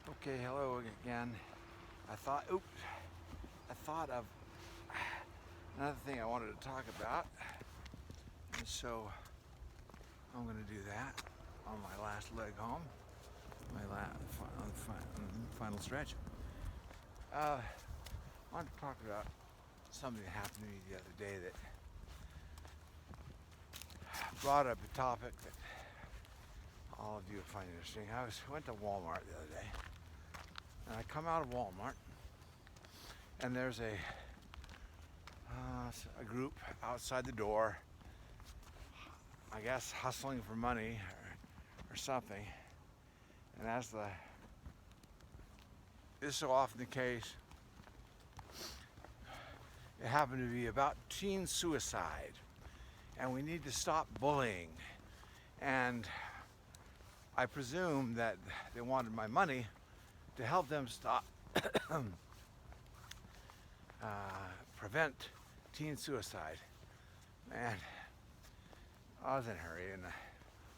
Okay, hello again. I thought of another thing I wanted to talk about, and so I'm going to do that on my last leg home, final stretch. I wanted to talk about something that happened to me the other day that brought up a topic that all of you will find interesting. Went to Walmart the other day, and I come out of Walmart, and there's a group outside the door, I guess hustling for money or something. And as is so often the case, it happened to be about teen suicide, and we need to stop bullying. And I presume that they wanted my money to help them stop prevent teen suicide. Man, I was in a hurry, and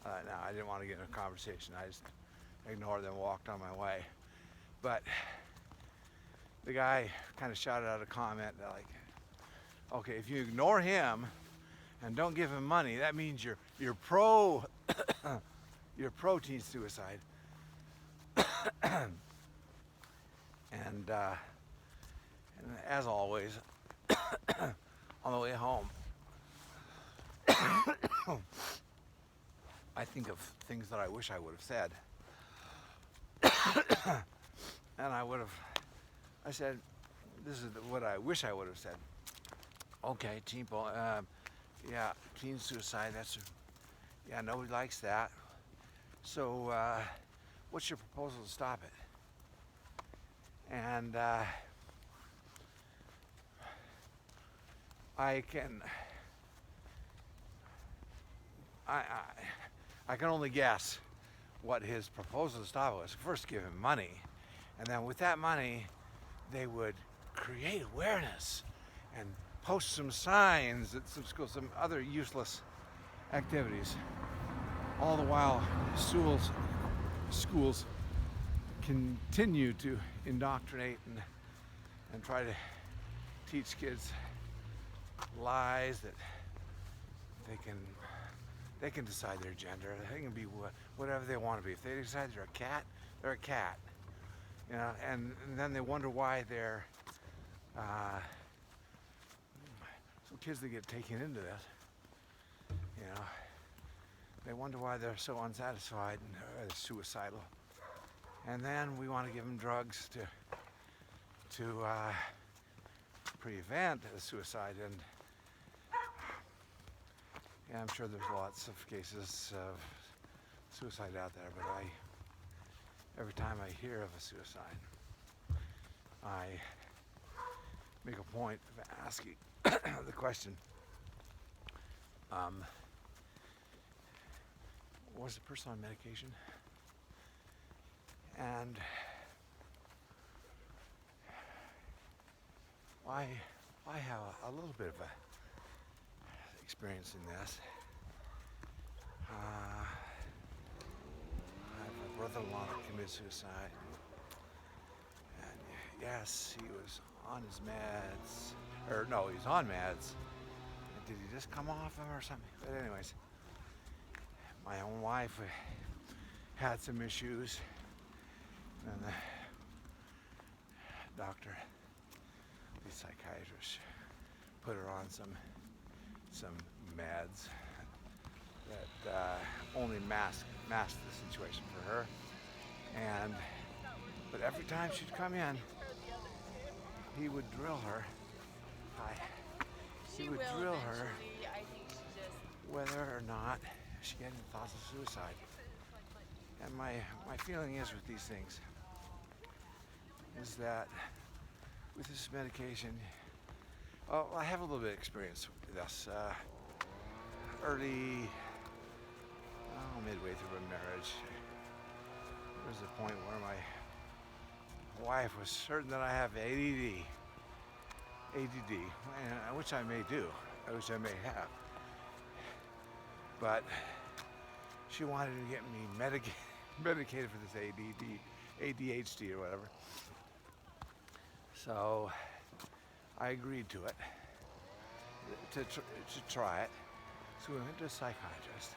no, I didn't want to get in a conversation. I just ignored them and walked on my way. But the guy kind of shouted out a comment that, like, okay, if you ignore him and don't give him money, that means you're pro you're pro teen suicide. And as always, on the way home, I think of things that I wish I would have said. And I said, this is what I wish I would have said. Okay, yeah, teen suicide, yeah, nobody likes that. So, what's your proposal to stop it? And I can only guess what his proposal to stop it was. First, give him money, and then with that money, they would create awareness and post some signs at some schools, some other useless activities. All the while, schools continue to indoctrinate and try to teach kids lies that they can decide their gender. They can be whatever they want to be. If they decide they're a cat, they're a cat. You know, and then they wonder why they're some kids that get taken into this. You know, they wonder why they're so unsatisfied and suicidal. And then we want to give them drugs to prevent the suicide. And yeah, I'm sure there's lots of cases of suicide out there, but every time I hear of a suicide, I make a point of asking the question, was the person on medication? And why have a little bit of a experience in this. I have a brother-in-law that committed suicide, and yes, he was on his meds, or no, he's on meds. Did he just come off them or something? But anyways, my own wife had some issues, and the doctor, the psychiatrist, put her on some meds that only masked the situation for her. But every time she'd come in, he would drill her. He would drill her whether or not she had any thoughts of suicide. And my feeling is with these things is that with this medication, well, I have a little bit of experience with this. Midway through a marriage, there was a point where my wife was certain that I have ADD, which I may do, which I may have. But she wanted to get me medicated for this ADD, ADHD or whatever. So I agreed to it, to try it. So we went to a psychiatrist,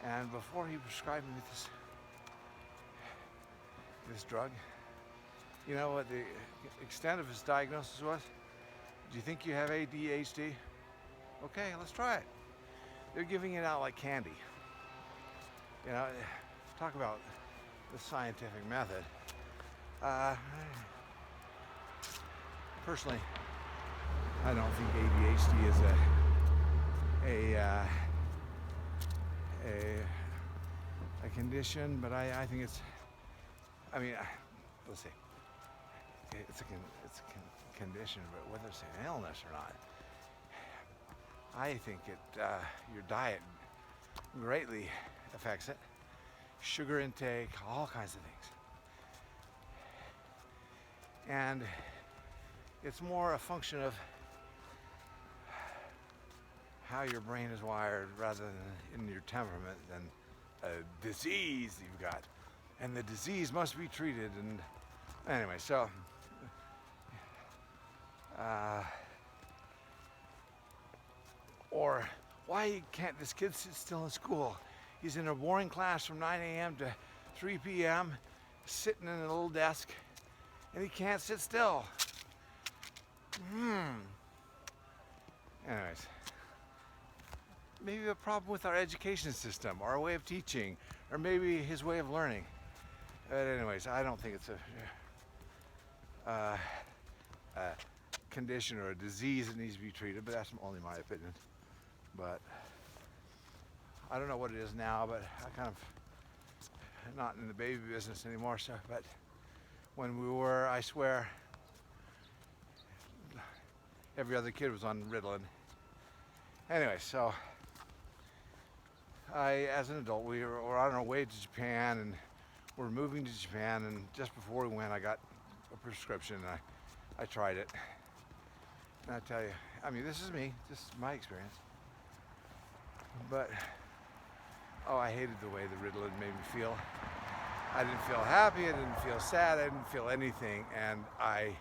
and before he prescribed me this drug, you know what the extent of his diagnosis was? Do you think you have ADHD? Okay, let's try it. They're giving it out like candy. You know, talk about the scientific method. Personally, I don't think ADHD is a condition, but I think it's. I mean, let's see. It's a condition, but whether it's an illness or not, I think your diet greatly affects it. Sugar intake, all kinds of things. And it's more a function of how your brain is wired rather than in your temperament than a disease you've got. And the disease must be treated. And anyway, so or why can't this kid sit still in school? He's in a boring class from 9 a.m. to 3 p.m., sitting in a little desk, and he can't sit still. Anyways, maybe a problem with our education system, or our way of teaching, or maybe his way of learning. But anyways, I don't think it's a condition or a disease that needs to be treated, but that's only my opinion. But I don't know what it is now, but I kind of not in the baby business anymore. So, but when we were, I swear, every other kid was on Ritalin. Anyway, so as an adult, we were on our way to Japan, and we're moving to Japan. And just before we went, I got a prescription, and I tried it. And I tell you, I mean, this is me. This is my experience. But I hated the way the Ritalin made me feel. I didn't feel happy. I didn't feel sad. I didn't feel anything. And I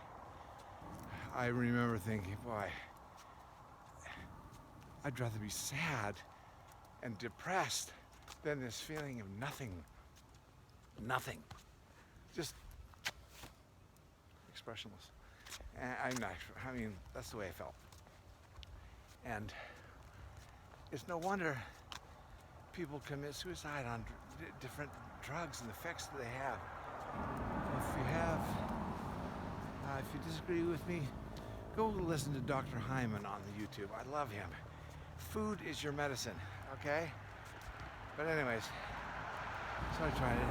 remember thinking, boy, I'd rather be sad and depressed than this feeling of nothing. Nothing. Just expressionless. And I mean, that's the way I felt. And it's no wonder people commit suicide on different drugs and the effects that they have. If you disagree with me, go listen to Dr. Hyman on the YouTube. I love him. Food is your medicine, okay? But anyways, so I tried it.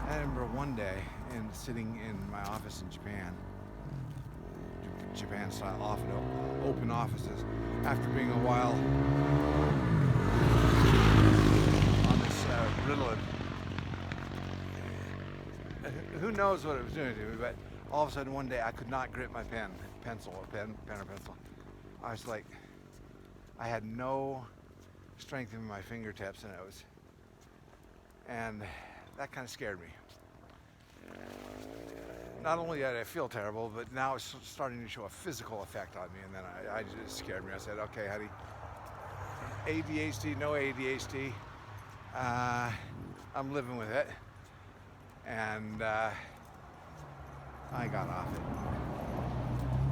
I remember one day sitting in my office in Japan style often open offices, after being a while on this Ritalin. Who knows what it was doing to me, but all of a sudden one day I could not grip my pen or pencil. I was like, I had no strength in my fingertips, and that kind of scared me. Not only did I feel terrible, but now it's starting to show a physical effect on me, and then I just scared me. I said, okay, honey, ADHD, no ADHD, I'm living with it. And I got off it.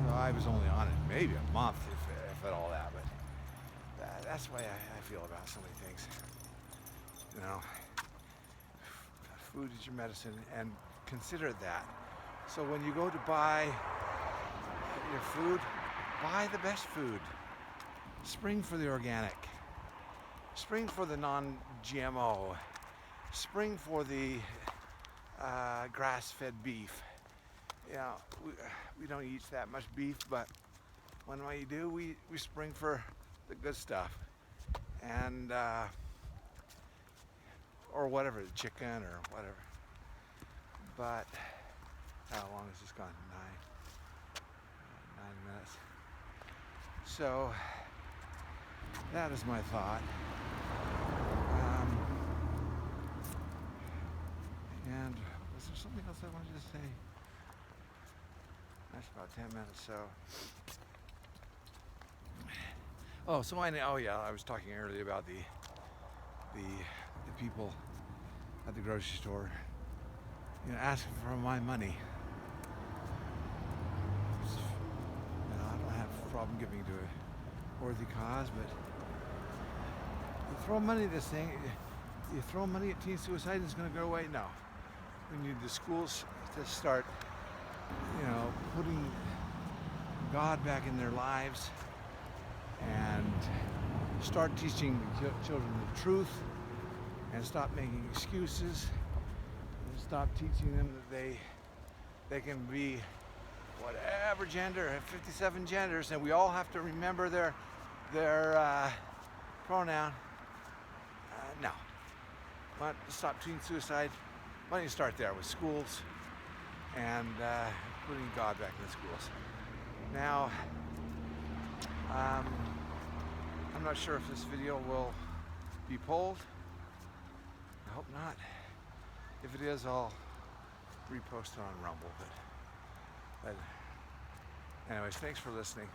So I was only on it maybe a month, if at all that, but that's the way I feel about so many things. You know, food is your medicine, and consider that. So when you go to buy your food, buy the best food. Spring for the organic. Spring for the non-GMO. Spring for the grass-fed beef. You know, we don't eat that much beef, but when we do, we spring for the good stuff. And or whatever, chicken or whatever. But how long has this gone? 9 minutes. So that is my thought. And Was there something else I wanted to say? That's about 10 minutes, so. I was talking earlier about the people at the grocery store, asking for my money. I don't have a problem giving to a worthy cause, but you throw money at this thing, you throw money at teen suicide and it's going to go away? No. We need the schools to start, putting God back in their lives and start teaching the children the truth and stop making excuses and stop teaching them that they can be whatever gender, 57 genders, and we all have to remember their pronoun. No. Why don't you stop teen suicide? Why don't you start there with schools and putting God back in the schools? Now, I'm not sure if this video will be pulled. I hope not. If it is, I'll repost it on Rumble. But anyways, thanks for listening.